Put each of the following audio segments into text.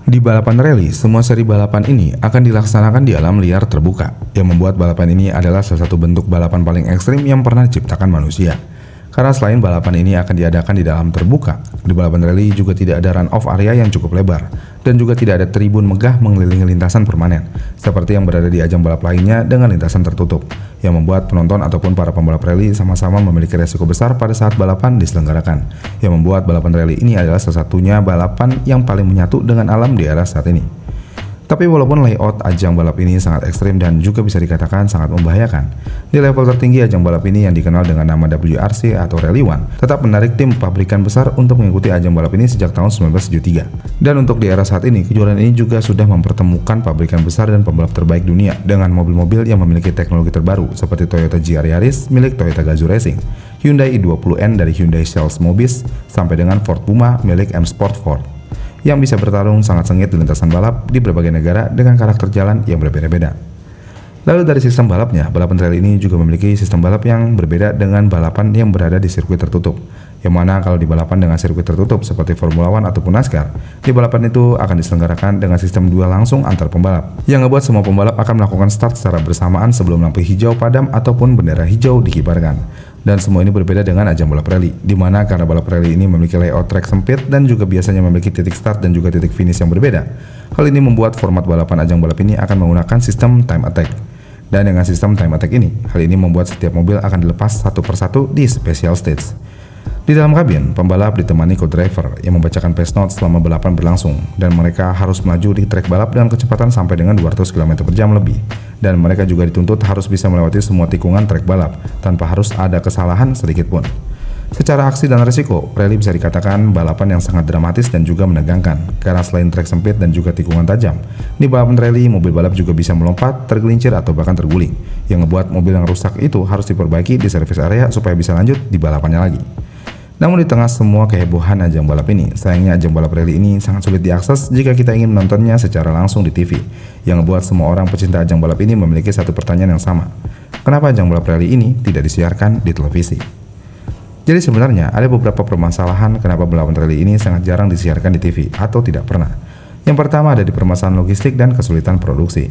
Di balapan rally, semua seri balapan ini akan dilaksanakan di alam liar terbuka, yang membuat balapan ini adalah salah satu bentuk balapan paling ekstrim yang pernah diciptakan manusia. Karena selain balapan ini akan diadakan di dalam terbuka, di balapan rally juga tidak ada run-off area yang cukup lebar, dan juga tidak ada tribun megah mengelilingi lintasan permanen, seperti yang berada di ajang balap lainnya dengan lintasan tertutup, yang membuat penonton ataupun para pembalap rally sama-sama memiliki resiko besar pada saat balapan diselenggarakan, yang membuat balapan rally ini adalah salah satunya balapan yang paling menyatu dengan alam di era saat ini. Tapi walaupun layout ajang balap ini sangat ekstrim dan juga bisa dikatakan sangat membahayakan, di level tertinggi ajang balap ini yang dikenal dengan nama WRC atau Rally One tetap menarik tim pabrikan besar untuk mengikuti ajang balap ini sejak tahun 1973. Dan untuk di era saat ini, kejuaraan ini juga sudah mempertemukan pabrikan besar dan pembalap terbaik dunia dengan mobil-mobil yang memiliki teknologi terbaru seperti Toyota GR Yaris milik Toyota Gazoo Racing, Hyundai i20N dari Hyundai Sales Mobis, sampai dengan Ford Puma milik M Sport Ford, yang bisa bertarung sangat sengit di lintasan balap di berbagai negara dengan karakter jalan yang berbeda-beda. Lalu dari sistem balapnya, balapan rally ini juga memiliki sistem balap yang berbeda dengan balapan yang berada di sirkuit tertutup. Yang mana kalau di balapan dengan sirkuit tertutup seperti Formula One ataupun NASCAR, di balapan itu akan diselenggarakan dengan sistem duel langsung antar pembalap, yang ngebuat semua pembalap akan melakukan start secara bersamaan sebelum lampu hijau padam ataupun bendera hijau dikibarkan. Dan semua ini berbeda dengan ajang balap rally, di mana karena balap rally ini memiliki layout track sempit dan juga biasanya memiliki titik start dan juga titik finish yang berbeda. Hal ini membuat format balapan ajang balap ini akan menggunakan sistem time attack. Dan dengan sistem time attack ini, hal ini membuat setiap mobil akan dilepas satu persatu di special stage. Di dalam kabin, pembalap ditemani co-driver yang membacakan pace note selama balapan berlangsung, dan mereka harus melaju di trek balap dengan kecepatan sampai dengan 200 km per jam lebih. Dan mereka juga dituntut harus bisa melewati semua tikungan trek balap tanpa harus ada kesalahan sedikit pun. Secara aksi dan risiko, rally bisa dikatakan balapan yang sangat dramatis dan juga menegangkan, karena selain trek sempit dan juga tikungan tajam, di balapan rally mobil balap juga bisa melompat, tergelincir atau bahkan terguling, yang ngebuat mobil yang rusak itu harus diperbaiki di service area supaya bisa lanjut di balapannya lagi. Namun di tengah semua kehebohan ajang balap ini, sayangnya ajang balap rally ini sangat sulit diakses jika kita ingin menontonnya secara langsung di TV, yang membuat semua orang pecinta ajang balap ini memiliki satu pertanyaan yang sama. Kenapa ajang balap rally ini tidak disiarkan di televisi? Jadi sebenarnya ada beberapa permasalahan kenapa balapan rally ini sangat jarang disiarkan di TV atau tidak pernah. Yang pertama ada di permasalahan logistik dan kesulitan produksi.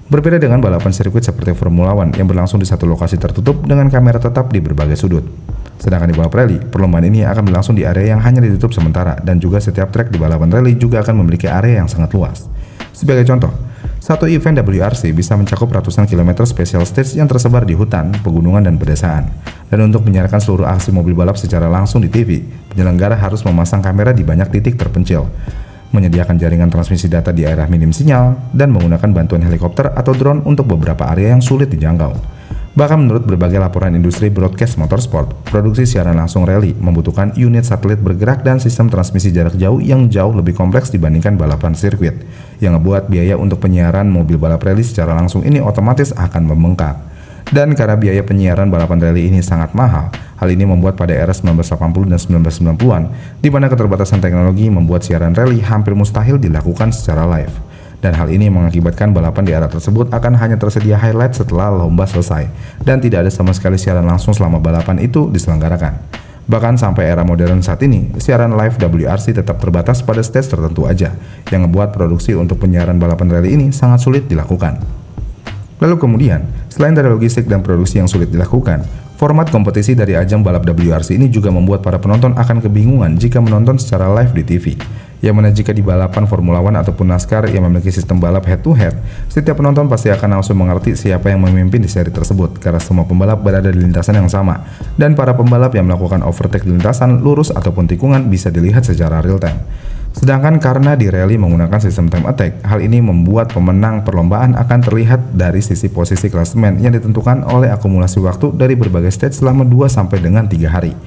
Berbeda dengan balapan sirkuit seperti Formula One yang berlangsung di satu lokasi tertutup dengan kamera tetap di berbagai sudut. Sedangkan di balap rally, perlombaan ini akan berlangsung di area yang hanya ditutup sementara, dan juga setiap trek di balapan rally juga akan memiliki area yang sangat luas. Sebagai contoh, satu event WRC bisa mencakup ratusan kilometer special stage yang tersebar di hutan, pegunungan, dan pedesaan. Dan untuk menyiarkan seluruh aksi mobil balap secara langsung di TV, penyelenggara harus memasang kamera di banyak titik terpencil, menyediakan jaringan transmisi data di area minim sinyal, dan menggunakan bantuan helikopter atau drone untuk beberapa area yang sulit dijangkau. Bahkan menurut berbagai laporan industri broadcast motorsport, produksi siaran langsung rally membutuhkan unit satelit bergerak dan sistem transmisi jarak jauh yang jauh lebih kompleks dibandingkan balapan sirkuit, yang membuat biaya untuk penyiaran mobil balap rally secara langsung ini otomatis akan membengkak. Dan karena biaya penyiaran balapan rally ini sangat mahal, hal ini membuat pada era 1980 dan 1990-an, di mana keterbatasan teknologi membuat siaran rally hampir mustahil dilakukan secara live. Dan hal ini mengakibatkan balapan di era tersebut akan hanya tersedia highlight setelah lomba selesai, dan tidak ada sama sekali siaran langsung selama balapan itu diselenggarakan. Bahkan sampai era modern saat ini, siaran live WRC tetap terbatas pada stage tertentu aja, yang membuat produksi untuk penyiaran balapan rally ini sangat sulit dilakukan. Lalu kemudian, selain dari logistik dan produksi yang sulit dilakukan, format kompetisi dari ajang balap WRC ini juga membuat para penonton akan kebingungan jika menonton secara live di TV. Yang mana jika di balapan Formula One ataupun NASCAR yang memiliki sistem balap head to head, setiap penonton pasti akan langsung mengerti siapa yang memimpin di seri tersebut, karena semua pembalap berada di lintasan yang sama, dan para pembalap yang melakukan overtake di lintasan lurus ataupun tikungan bisa dilihat secara real time. Sedangkan karena di rally menggunakan sistem time attack, hal ini membuat pemenang perlombaan akan terlihat dari sisi posisi klasemen yang ditentukan oleh akumulasi waktu dari berbagai stage selama 2 sampai dengan 3 hari.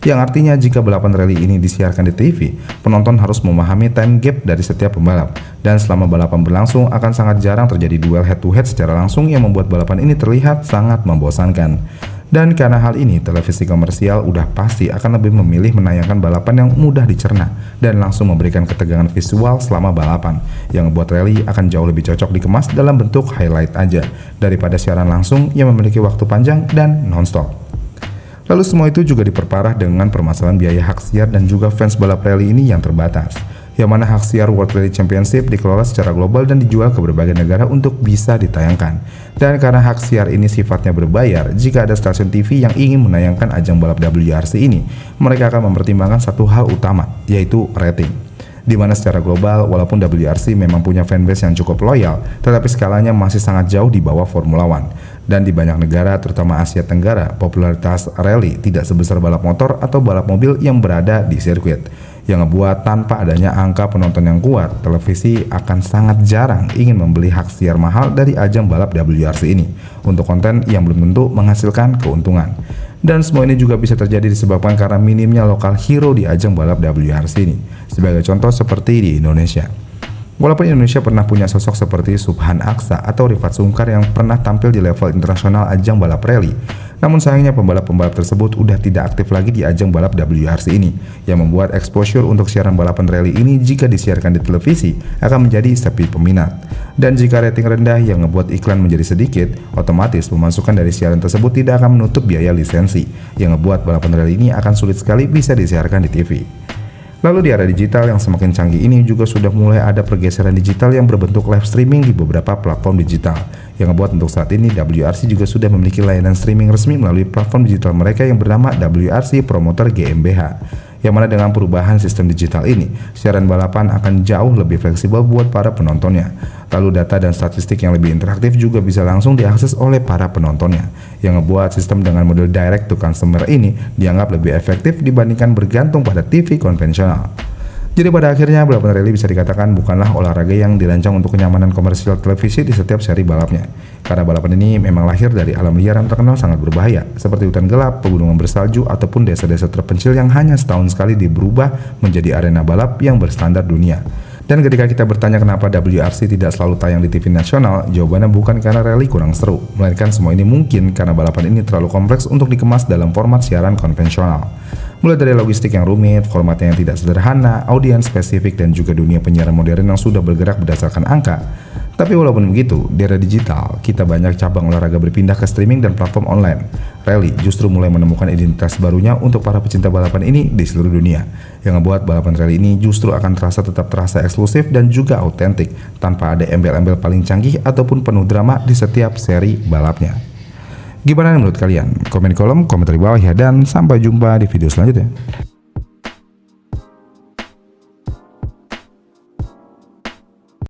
Yang artinya jika balapan rally ini disiarkan di TV, penonton harus memahami time gap dari setiap pembalap, dan selama balapan berlangsung akan sangat jarang terjadi duel head to head secara langsung yang membuat balapan ini terlihat sangat membosankan. Dan karena hal ini, televisi komersial udah pasti akan lebih memilih menayangkan balapan yang mudah dicerna dan langsung memberikan ketegangan visual selama balapan, yang membuat rally akan jauh lebih cocok dikemas dalam bentuk highlight aja daripada siaran langsung yang memiliki waktu panjang dan non-stop. Lalu semua itu juga diperparah dengan permasalahan biaya hak siar dan juga fans balap rally ini yang terbatas. yang mana hak siar World Rally Championship dikelola secara global dan dijual ke berbagai negara untuk bisa ditayangkan. Dan karena hak siar ini sifatnya berbayar, jika ada stasiun TV yang ingin menayangkan ajang balap WRC ini, mereka akan mempertimbangkan satu hal utama, yaitu rating. Di mana secara global, walaupun WRC memang punya fanbase yang cukup loyal, tetapi skalanya masih sangat jauh di bawah Formula One. Dan di banyak negara, terutama Asia Tenggara, popularitas rally tidak sebesar balap motor atau balap mobil yang berada di sirkuit. Yang ngebuat tanpa adanya angka penonton yang kuat, televisi akan sangat jarang ingin membeli hak siar mahal dari ajang balap WRC ini untuk konten yang belum tentu menghasilkan keuntungan. Dan semua ini juga bisa terjadi disebabkan karena minimnya lokal hero di ajang balap WRC ini. Sebagai contoh seperti di Indonesia. Walaupun Indonesia pernah punya sosok seperti Subhan Aksa atau Rifat Sungkar yang pernah tampil di level internasional ajang balap rally, namun sayangnya pembalap-pembalap tersebut udah tidak aktif lagi di ajang balap WRC ini, yang membuat exposure untuk siaran balapan rally ini jika disiarkan di televisi akan menjadi sepi peminat. Dan jika rating rendah yang ngebuat iklan menjadi sedikit, otomatis pemasukan dari siaran tersebut tidak akan menutup biaya lisensi, yang ngebuat balapan rally ini akan sulit sekali bisa disiarkan di TV. Lalu di era digital yang semakin canggih ini juga sudah mulai ada pergeseran digital yang berbentuk live streaming di beberapa platform digital. Yang ngebuat untuk saat ini WRC juga sudah memiliki layanan streaming resmi melalui platform digital mereka yang bernama WRC Promoter GmbH. Yang mana dengan perubahan sistem digital ini, siaran balapan akan jauh lebih fleksibel buat para penontonnya. Lalu data dan statistik yang lebih interaktif juga bisa langsung diakses oleh para penontonnya. Yang ngebuat sistem dengan model direct to consumer ini dianggap lebih efektif dibandingkan bergantung pada TV konvensional. Jadi pada akhirnya balapan rally bisa dikatakan bukanlah olahraga yang dirancang untuk kenyamanan komersial televisi di setiap seri balapnya. Karena balapan ini memang lahir dari alam liar yang terkenal sangat berbahaya, seperti hutan gelap, pegunungan bersalju, ataupun desa-desa terpencil yang hanya setahun sekali berubah menjadi arena balap yang berstandar dunia. Dan ketika kita bertanya kenapa WRC tidak selalu tayang di TV nasional, jawabannya bukan karena rally kurang seru, melainkan semua ini mungkin karena balapan ini terlalu kompleks untuk dikemas dalam format siaran konvensional. Mulai dari logistik yang rumit, formatnya yang tidak sederhana, audiens spesifik, dan juga dunia penyiaran modern yang sudah bergerak berdasarkan angka. Tapi walaupun begitu, di era digital, kita banyak cabang olahraga berpindah ke streaming dan platform online. Rally justru mulai menemukan identitas barunya untuk para pecinta balapan ini di seluruh dunia. Yang ngebuat balapan rally ini justru akan tetap terasa eksklusif dan juga autentik, tanpa ada embel-embel paling canggih ataupun penuh drama di setiap seri balapnya. Gimana menurut kalian? Komen di kolom komentar di bawah ya, dan sampai jumpa di video selanjutnya.